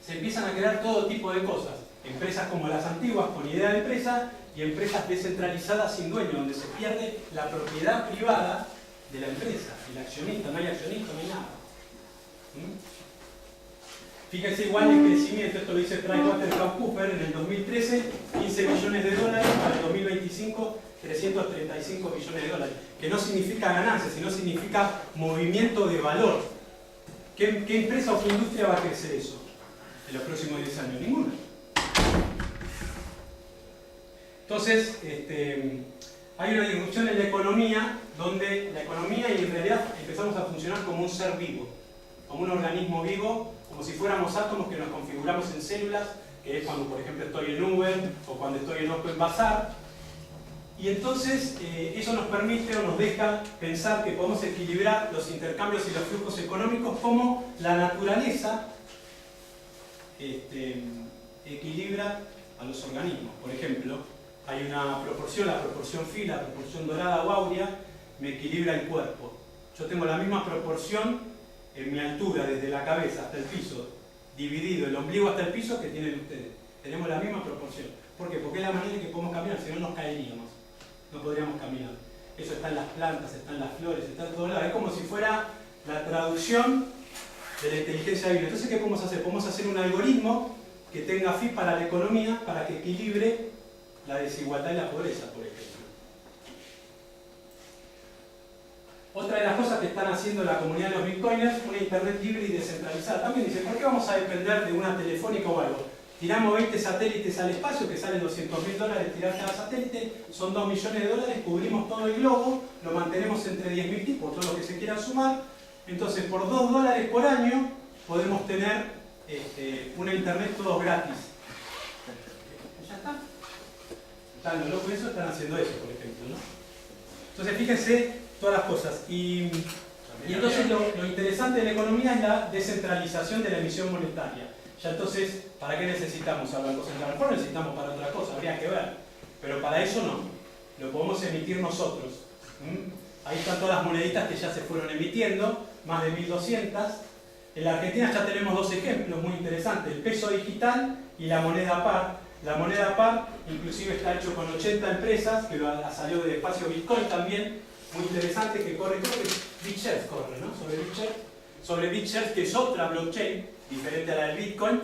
se empiezan a crear todo tipo de cosas. Empresas como las antiguas, con idea de empresa, y empresas descentralizadas sin dueño, donde se pierde la propiedad privada de la empresa, el accionista, no hay accionista, no hay nada. Fíjense igual el crecimiento, esto lo dice PricewaterhouseCoopers en el 2013, 15 billones de dólares, para el 2025, 335 billones de dólares, que no significa ganancia, sino significa movimiento de valor. ¿Qué empresa o qué industria va a crecer eso en los próximos 10 años? Ninguna. Entonces, hay una disrupción en la economía, donde la economía y en realidad empezamos a funcionar como un ser vivo, como un organismo vivo, como si fuéramos átomos que nos configuramos en células, que es cuando, por ejemplo, estoy en Uber o cuando estoy en OpenBazaar. Y entonces eso nos permite o nos deja pensar que podemos equilibrar los intercambios y los flujos económicos como la naturaleza equilibra a los organismos. Por ejemplo, hay una proporción, la proporción phi, la proporción dorada o áurea, me equilibra el cuerpo. Yo tengo la misma proporción en mi altura, desde la cabeza hasta el piso, dividido el ombligo hasta el piso, que tienen ustedes. Tenemos la misma proporción. ¿Por qué? Porque es la manera en que podemos caminar, si no nos caeríamos. No podríamos caminar. Eso está en las plantas, está en las flores, está en todos lados. Es como si fuera la traducción de la inteligencia divina. Entonces, ¿qué podemos hacer? Podemos hacer un algoritmo que tenga phi para la economía, para que equilibre la desigualdad y la pobreza, por ejemplo. Otra de las cosas que están haciendo la comunidad de los bitcoiners, una internet libre y descentralizada. También dicen, ¿por qué vamos a depender de una telefónica o algo? Tiramos 20 satélites al espacio, que salen $200.000 tirar cada satélite, son 2 millones de dólares, cubrimos todo el globo, lo mantenemos entre 10.000 tipos, todo lo que se quiera sumar. Entonces, por $2 por año, podemos tener una internet todos gratis. Ya está. Están los locos eso, están haciendo eso, por ejemplo, ¿no? Entonces, fíjense todas las cosas. Y entonces lo interesante de la economía es la descentralización de la emisión monetaria. Ya entonces, ¿para qué necesitamos al Banco Central? A lo mejor necesitamos para otra cosa, habría que ver. Pero para eso no. Lo podemos emitir nosotros. Ahí están todas las moneditas que ya se fueron emitiendo, más de 1.200. En la Argentina ya tenemos 2 ejemplos muy interesantes, el peso digital y la moneda par. La moneda par inclusive está hecho con 80 empresas, que salió de espacio Bitcoin también, muy interesante, que corre, creo que BitShares corre, ¿no? Sobre BitShares, que es otra blockchain, diferente a la del Bitcoin.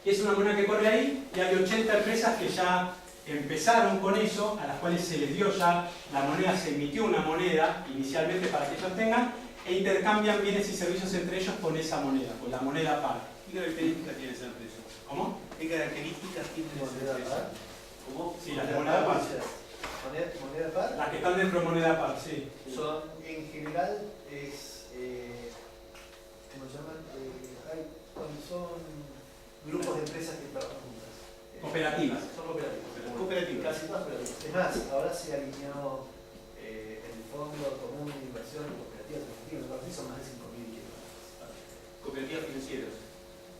Y es una moneda que corre ahí y hay 80 empresas que ya empezaron con eso, a las cuales se les dio ya la moneda, se emitió una moneda inicialmente para que ellos tengan e intercambian bienes y servicios entre ellos con esa moneda, con la moneda PAR. ¿Qué características tiene esa empresa? ¿Cómo? ¿Qué características tiene esa Moneda empresa? par. ¿Cómo? Sí, las de moneda par. Moneda par. Las que están dentro de moneda PAR, sí. Son, en general, ¿cómo se llaman? Son grupos de empresas que trabajan juntas. Cooperativas. Son cooperativas. Cooperativas. Casi todas cooperativas. Es más, ahora se alineó el Fondo Común de Inversión en Cooperativas Argentinas. Son más de 5.000 kilómetros. Cooperativas financieras.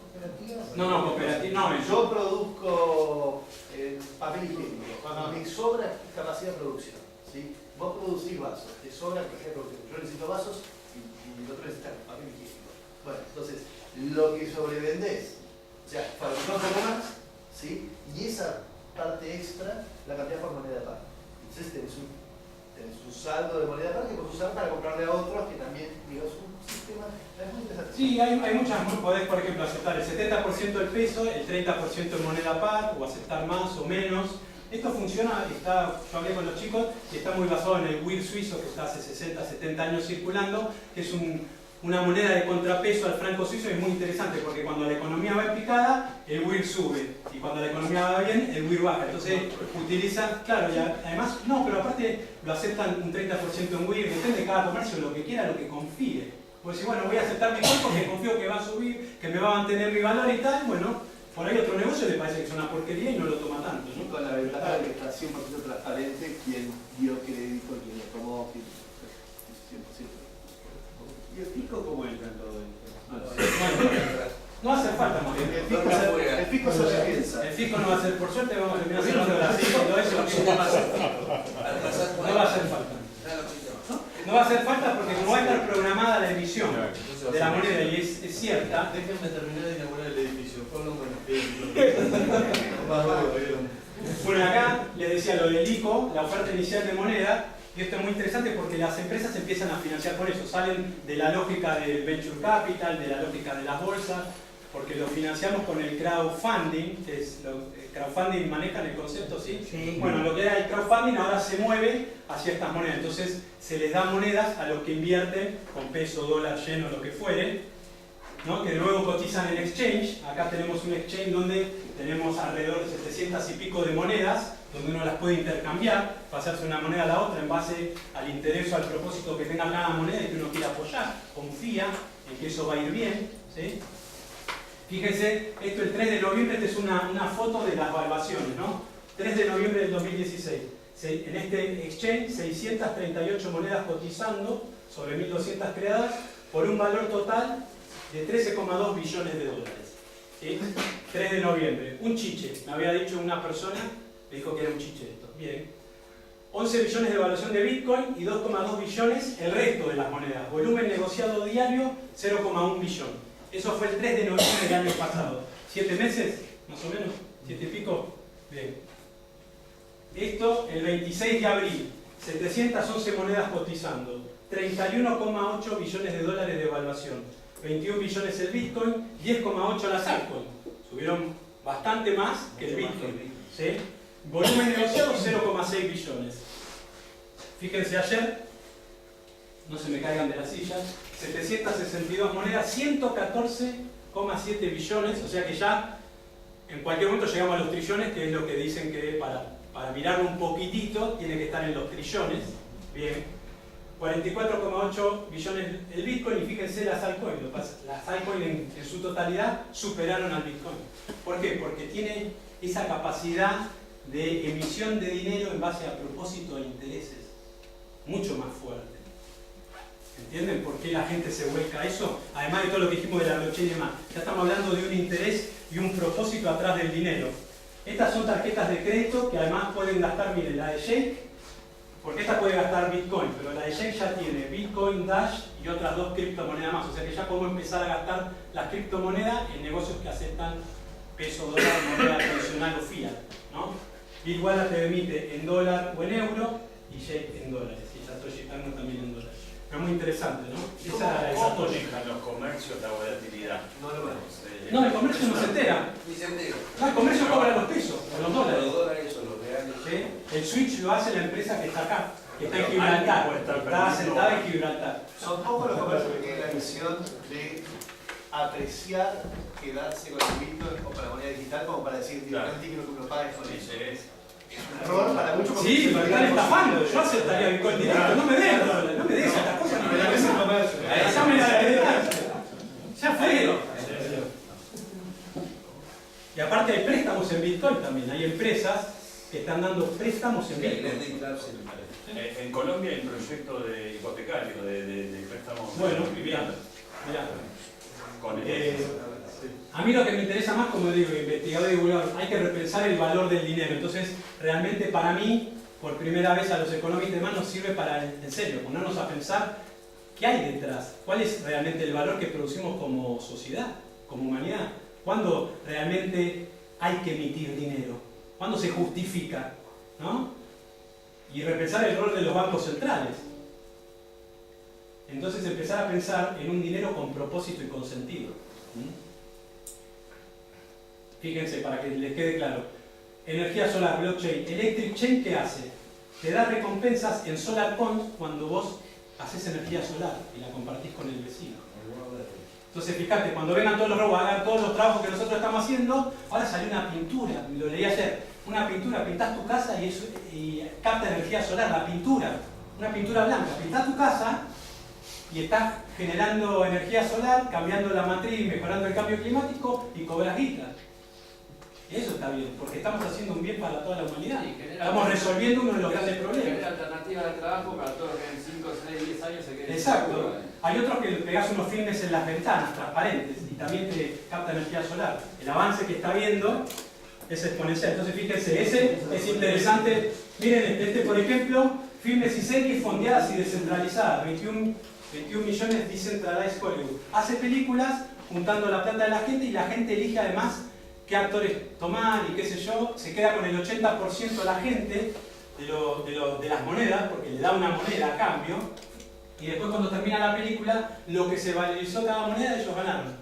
¿Cooperativas? No, cooperativas. No, Yo produzco papel higiénico. Cuando me sobra capacidad de producción, ¿sí? Vos producís vasos, te sobra capacidad de producción. Yo necesito vasos y el otro necesita papel higiénico. Bueno, entonces, lo que sobrevendés, o sea, fabricás un poco más, ¿sí? Y esa parte extra la cambiás por moneda par. Entonces tenés un saldo de moneda par que podés usar para comprarle a otros que también, digo, es un sistema, es muy interesante. Sí, hay muchas, podés por ejemplo aceptar el 70% del peso, el 30% en moneda PAR, o aceptar más o menos. Esto funciona, yo hablé con los chicos, y está muy basado en el WIR suizo, que está hace 60, 70 años circulando, que es una moneda de contrapeso al franco suizo, y es muy interesante, porque cuando la economía va en picada, el WIR sube, y cuando la economía va bien, el WIR baja. Entonces utilizan, claro, y además, no, pero aparte lo aceptan un 30% en WIR, depende de cada comercio, lo que quiera, lo que confíe. Pues si, bueno, voy a aceptar Bitcoin porque confío que va a subir, que me va a mantener mi valor y tal, bueno, por ahí otro negocio le parece que es una porquería y no lo toma tanto, ¿no? Con la ventaja de que está 100% transparente quién dio crédito, quién lo tomó, quién 100%. ¿Y el fisco cómo entra en todo esto? Bueno, no va a hacer falta, Mario. El fisco se lo piensa. El fisco no va a ser, por suerte vamos a terminar hablando de la fisco y todo eso. No va a hacer falta. No va a hacer falta porque como va a estar programada la emisión de la moneda y es cierta. Déjenme terminar de inaugurar el edificio. Ponlo un buen Bueno, acá les decía lo del ICO, la oferta inicial de moneda, y esto es muy interesante porque las empresas empiezan a financiar por eso, salen de la lógica del venture capital, de la lógica de las bolsas, porque lo financiamos con el crowdfunding, que es crowdfunding manejan el concepto, ¿sí? Sí. Bueno, lo que era el crowdfunding ahora se mueve hacia estas monedas, entonces se les da monedas a los que invierten con peso, dólar, yen o lo que fuere, ¿no? Que luego cotizan en exchange. Acá tenemos un exchange donde tenemos alrededor de 700 y pico de monedas, donde uno las puede intercambiar, pasarse de una moneda a la otra en base al interés o al propósito que tenga cada moneda y que uno quiera apoyar, confía en que eso va a ir bien, ¿sí? Fíjense, esto el 3 de noviembre, esta es una foto de las valuaciones, ¿no? 3 de noviembre del 2016. En este exchange, 638 monedas cotizando sobre 1.200 creadas por un valor total de 13,2 billones de dólares. ¿Sí? 3 de noviembre. Un chiche. Me había dicho una persona, me dijo que era un chiche esto. Bien. 11 billones de evaluación de Bitcoin y 2,2 billones el resto de las monedas. Volumen negociado diario, 0,1 billón. Eso fue el 3 de noviembre del año pasado. 7 meses, más o menos, 7 y pico. Bien. Esto el 26 de abril, 711 monedas cotizando, 31,8 billones de dólares de evaluación, 21 billones el Bitcoin, 10,8 las altcoins. Subieron bastante más que el Bitcoin. ¿Sí? Volumen negociado 0,6 billones. Fíjense ayer, no se me caigan de las sillas, 762 monedas, 114,7 billones, o sea que ya en cualquier momento llegamos a los trillones, que es lo que dicen que para mirarlo un poquitito tiene que estar en los trillones. Bien. 44,8 billones el Bitcoin, y fíjense las altcoins. Las altcoins en su totalidad superaron al Bitcoin. ¿Por qué? Porque tiene esa capacidad de emisión de dinero en base a propósito de intereses mucho más fuerte. ¿Entienden por qué la gente se vuelca a eso? Además de todo lo que dijimos de la blockchain y demás. Ya estamos hablando de un interés y un propósito atrás del dinero. Estas son tarjetas de crédito que además pueden gastar, miren, la de Shake, porque esta puede gastar Bitcoin, pero la de Shake ya tiene Bitcoin, Dash y otras 2 criptomonedas más. O sea que ya podemos empezar a gastar las criptomonedas en negocios que aceptan peso, dólar, moneda tradicional o fiat, ¿no? Bitwala te emite en dólar o en euro y Shake en dólares. Y ya estoy llegando también en dólares. es muy interesante, ¿no? Esa ¿Cómo manejan los comercios la volatilidad? No lo vemos. No, el comercio no se entera. Ni se entera. No, el comercio cobra los pesos, o los dólares. Los dólares o los reales. ¿Sí? El switch lo hace la empresa que está acá, que está en Gibraltar, está sentada en Gibraltar. Son pocos los comercios que tienen la misión de apreciar quedarse con el Bitcoin o con la moneda digital como para decir, directamente quiero que me lo pagues con eso. Es un error para muchos Sí, me están estafando. Yo aceptaría Bitcoin directo. No me des dólares, no me des estas cosas, no me des ese comercio. Ya me la heredaste. Ya fue. Y aparte hay préstamos en Bitcoin también. Hay empresas que están dando préstamos en Bitcoin. En Colombia hay un proyecto de hipotecario, de préstamo Bueno, de vivienda. Mirá. Con A mí lo que me interesa más, como digo, investigador y divulgador, hay que repensar el valor del dinero. Entonces, realmente para mí, por primera vez a los economistas y demás nos sirve para, en serio, ponernos a pensar qué hay detrás, cuál es realmente el valor que producimos como sociedad, como humanidad, cuándo realmente hay que emitir dinero, cuándo se justifica, ¿no? Y repensar el rol de los bancos centrales. Entonces empezar a pensar en un dinero con propósito y con sentido. Fíjense, para que les quede claro. Energía solar, blockchain, electric chain, ¿qué hace? Te da recompensas en solar coins cuando vos haces energía solar y la compartís con el vecino. Entonces fíjate, cuando vengan todos los robos, hagan todos los trabajos que nosotros estamos haciendo, ahora salió una pintura, lo leí ayer, una pintura, pintás tu casa y capta energía solar, la pintura, una pintura blanca, pintás tu casa y estás generando energía solar, cambiando la matriz, mejorando el cambio climático y cobras guita. Y eso está bien, porque estamos haciendo un bien para toda la humanidad. Estamos resolviendo uno de los grandes problemas. Genera alternativas de trabajo para todos los que en 5, 6, 10 años se queden. Exacto. Hay otros que pegás unos filmes en las ventanas, transparentes, y también te capta energía solar. El avance que está viendo es exponencial. Entonces fíjense, ese es interesante. Miren, este por ejemplo, filmes y series fondeadas y descentralizadas. 21 millones Decentralized Hollywood. Hace películas juntando la plata de la gente y la gente elige además qué actores tomar y qué sé yo. Se queda con el 80% la gente de las monedas, porque le da una moneda a cambio. Y después cuando termina la película, lo que se valorizó cada moneda, ellos ganaron.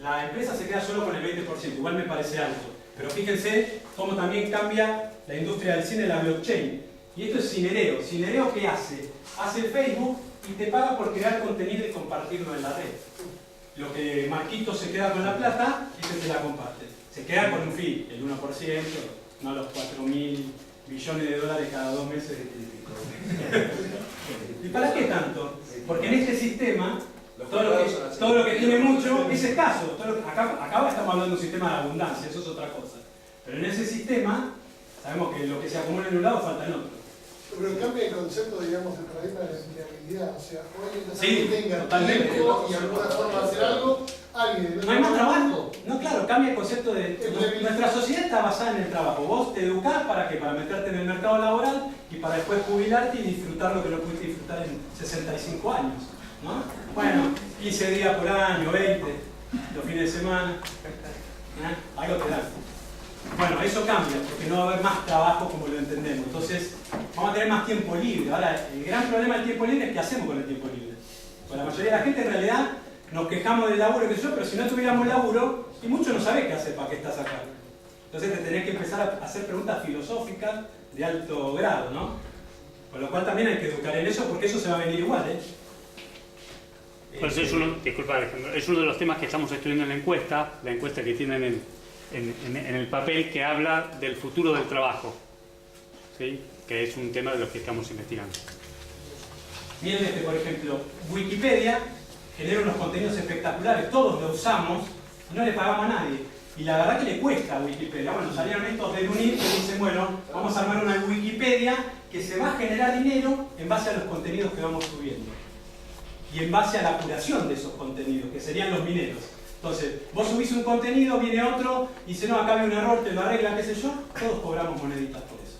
La empresa se queda solo con el 20%, igual me parece alto. Pero fíjense cómo también cambia la industria del cine, la blockchain. Y esto es Cinereo. ¿Cinereo qué hace? Hace Facebook y te paga por crear contenido y compartirlo en la red. Lo que Marquito se queda con la plata y se te la comparte. Se queda con un fee, el 1%, no los 4.000 billones de dólares cada 2 meses. ¿Y para qué tanto? Porque en este sistema, todo lo que tiene mucho es escaso. Acá estamos hablando de un sistema de abundancia, eso es otra cosa. Pero en ese sistema, sabemos que lo que se acumula en un lado falta en otro. Pero cambia el concepto, digamos, del paradigma de la empleabilidad. O sea, hoy en Sí, que tenga totalmente. tiempo y alguna forma de hacer algo, alguien. No hay más trabajo. No, claro, cambia el concepto de... Nuestra sociedad está basada en el trabajo. Vos te educás para que para meterte en el mercado laboral y para después jubilarte y disfrutar lo que no pudiste disfrutar en 65 años. ¿No? Bueno, 15 días por año, 20, los fines de semana. Algo te da. Bueno, eso cambia, porque no va a haber más trabajo como lo entendemos. Entonces, vamos a tener más tiempo libre. Ahora, el gran problema del tiempo libre es qué hacemos con el tiempo libre. Pues la mayoría de la gente en realidad nos quejamos del laburo, que yo, pero si no tuviéramos laburo, y muchos no sabés qué hacer, para qué estás acá. Entonces te tenés que empezar a hacer preguntas filosóficas de alto grado, ¿no? Con lo cual también hay que educar en eso, porque eso se va a venir igual, ¿eh? Pues disculpa Alejandro, es uno de los temas que estamos estudiando en la encuesta que tienen en el papel que habla del futuro del trabajo, ¿sí? Que es un tema de los que estamos investigando. Miren por ejemplo, Wikipedia genera unos contenidos espectaculares, todos lo usamos y no le pagamos a nadie. Y la verdad que le cuesta a Wikipedia. Bueno, salieron estos del UNIR que dicen, bueno, vamos a armar una Wikipedia que se va a generar dinero en base a los contenidos que vamos subiendo. Y en base a la curación de esos contenidos, que serían los mineros. Entonces, vos subís un contenido, viene otro, dice, no, acá hay un error, te lo arregla, qué sé yo, todos cobramos moneditas por eso.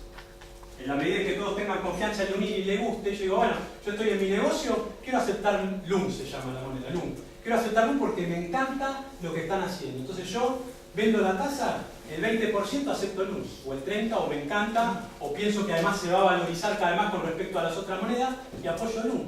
En la medida que todos tengan confianza en UNIR y le guste, yo digo, bueno, yo estoy en mi negocio, quiero aceptar LUM, se llama la moneda, LUM. Quiero aceptar LUM porque me encanta lo que están haciendo. Entonces yo vendo la tasa, el 20% acepto LUM, o el 30%, o me encanta, o pienso que además se va a valorizar cada vez más con respecto a las otras monedas, y apoyo LUM.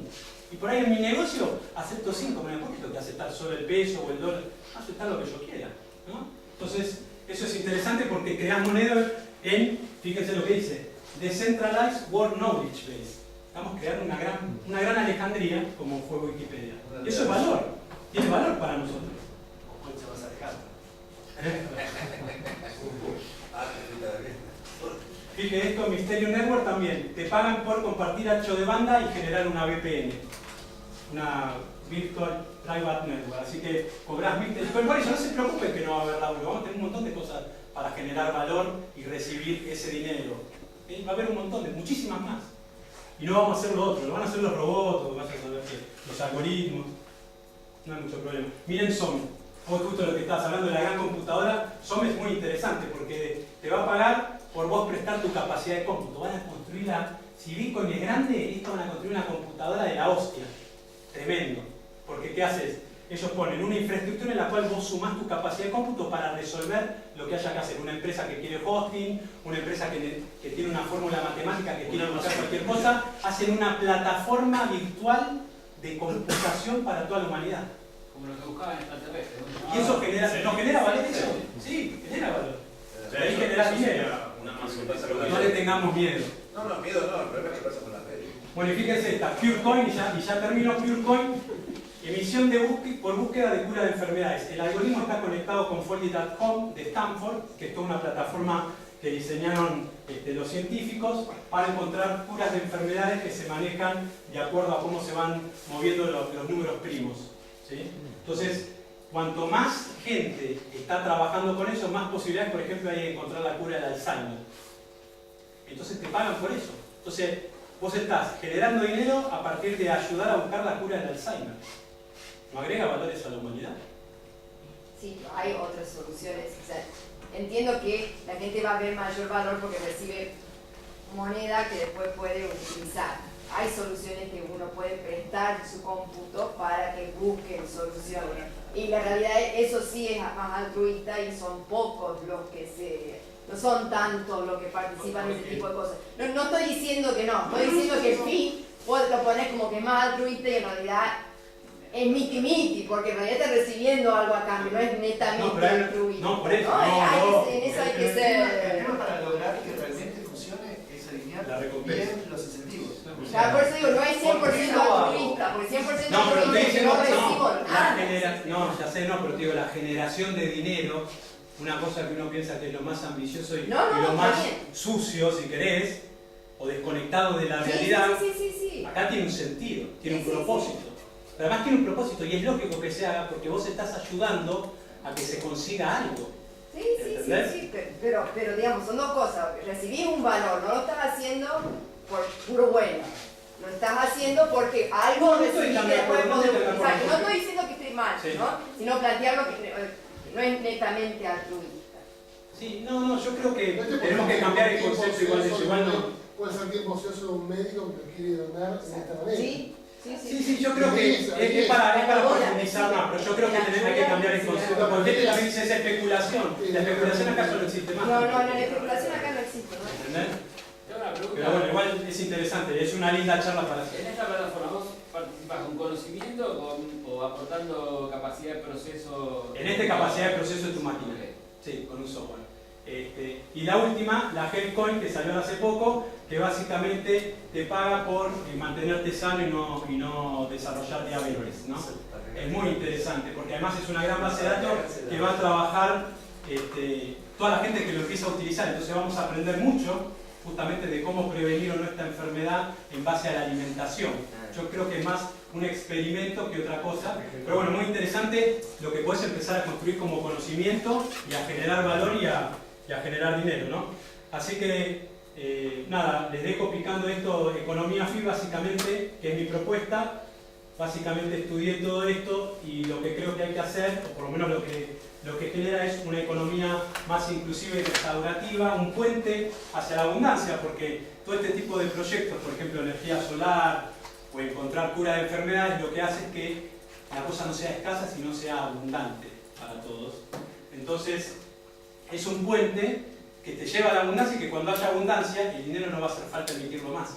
Y por ahí en mi negocio acepto 5 monedas. ¿Por qué tengo que aceptar solo el peso o el dólar? Aceptar lo que yo quiera, ¿no? Entonces, eso es interesante porque creas monedas en, fíjense lo que dice, Decentralized World Knowledge Base. Estamos creando una gran Alejandría como fue Wikipedia. Y eso es valor, tiene valor para nosotros. Concha más Alejandro. Fíjate esto, Mysterium Network también. Te pagan por compartir ancho de banda y generar una VPN. Una Virtual Private Network. Así que cobras 1000. Pero por eso no se preocupen que no va a haber laburo. Vamos a tener un montón de cosas para generar valor y recibir ese dinero. Va a haber un montón de, muchísimas más. Y no vamos a hacer lo otro, lo van a hacer los robots, vas a saber que los algoritmos. No hay mucho problema. Miren SOM. Vos justo lo que estabas hablando de la gran computadora, SOM es muy interesante porque te va a pagar por vos prestar tu capacidad de cómputo. Van a construirla, si Bitcoin es grande, esto van a construir una computadora de la hostia. Tremendo. Porque ¿qué haces? Ellos ponen una infraestructura en la cual vos sumás tu capacidad de cómputo para resolver lo que haya que hacer. Una empresa que quiere hosting, una empresa que tiene una fórmula matemática que quiere buscar cualquier cosa, hacen una plataforma virtual de computación para toda la humanidad. Como lo que buscaban extraterrestres. Y eso genera, ¿no genera valor eso? Sí, genera valor. Ahí genera dinero. No le tengamos miedo. No, miedo no, el problema es que pasa con las redes. Bueno, y fíjense esta, PureCoin, y ya terminó PureCoin, emisión por búsqueda de cura de enfermedades. El algoritmo está conectado con Folly.com de Stanford, que es toda una plataforma que diseñaron los científicos para encontrar curas de enfermedades que se manejan de acuerdo a cómo se van moviendo los números primos, ¿sí? Entonces, cuanto más gente está trabajando con eso, más posibilidades, por ejemplo, hay de encontrar la cura del Alzheimer. Entonces te pagan por eso. Entonces, vos estás generando dinero a partir de ayudar a buscar la cura del Alzheimer. ¿No agrega valores a la humanidad? Sí, hay otras soluciones. O sea, entiendo que la gente va a ver mayor valor porque recibe moneda que después puede utilizar. Hay soluciones que uno puede prestar su cómputo para que busquen soluciones. Y la realidad eso sí es más altruista y son pocos los que no son tantos los que participan en ese tipo de cosas. No estoy diciendo que no, estoy diciendo que el fin vos lo pones como que es más altruista y en realidad es miti-miti, porque en realidad estás recibiendo algo a cambio, no es netamente altruista. No, por eso. En eso hay que ser. El tema para lograr que realmente funcione es alinear bien los incentivos. Claro, por eso digo, no es 100% altruista, porque 100% No, pero te altruista digo, no recibo nada. ya sé, no, pero te digo, la generación de dinero, una cosa que uno piensa que es lo más ambicioso y lo más sucio, si querés, o desconectado de la realidad, Sí. acá tiene un sentido, tiene un propósito. Pero además tiene un propósito y es lógico que se haga porque vos estás ayudando a que se consiga algo. Sí, pero digamos, son dos cosas. Recibís un valor, no lo estás haciendo por puro bueno. Lo estás haciendo porque algo recibís que después podés utilizar. No estoy diciendo que esté mal, ¿no? Sino plantearlo que no es netamente altruista. Sí, no, yo creo que tenemos que cambiar el concepto igual no. Puede ser tiempo ocioso de un médico que quiere donar de esta manera. Sí, yo creo que es para profundizar más, pero yo creo que hay que cambiar el concepto, porque este también dice esa especulación. La especulación acá solo existe más. No, la especulación acá no existe, ¿no? ¿Entendés? Tengo una pregunta. Pero bueno, igual es interesante, es una linda charla para hacer. En esta plataforma, ¿vos participás con conocimiento o aportando capacidad de proceso? En esta capacidad de proceso de tu máquina. Sí, con un software. Y la última, la Healthcoin, que salió hace poco, que básicamente te paga por mantenerte sano y no desarrollar diabetes, ¿no? Es muy interesante, porque además es una gran base de datos que va a trabajar toda la gente que lo empieza a utilizar. Entonces vamos a aprender mucho justamente de cómo prevenir o no esta enfermedad en base a la alimentación. Yo creo que es más un experimento que otra cosa, pero bueno, muy interesante lo que puedes empezar a construir como conocimiento y a generar valor y a generar dinero, ¿no? Así que, nada, les dejo picando esto, Economía FI básicamente, que es mi propuesta. Básicamente estudié todo esto y lo que creo que hay que hacer, o por lo menos lo que genera es una economía más inclusiva y restaurativa, un puente hacia la abundancia, porque todo este tipo de proyectos, por ejemplo energía solar o encontrar cura de enfermedades, lo que hace es que la cosa no sea escasa, sino sea abundante para todos. Entonces, es un puente que te lleva a la abundancia y que cuando haya abundancia, el dinero no va a hacer falta emitirlo más.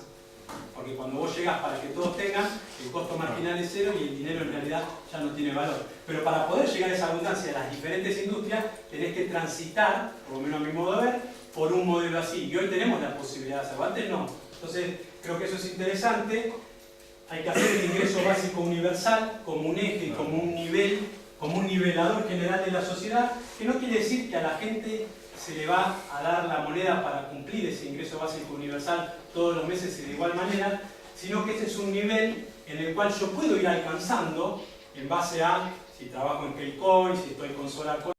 Porque cuando vos llegás para que todos tengan, el costo marginal es cero y el dinero en realidad ya no tiene valor. Pero para poder llegar a esa abundancia de las diferentes industrias, tenés que transitar, por lo menos a mi modo de ver, por un modelo así. Y hoy tenemos la posibilidad de hacerlo, antes no. Entonces, creo que eso es interesante. Hay que hacer el ingreso básico universal como un eje, como un nivel, como un nivelador general de la sociedad, que no quiere decir que a la gente se le va a dar la moneda para cumplir ese ingreso básico universal todos los meses y de igual manera, sino que ese es un nivel en el cual yo puedo ir alcanzando en base a si trabajo en Keikoi, si estoy con SolarCoin,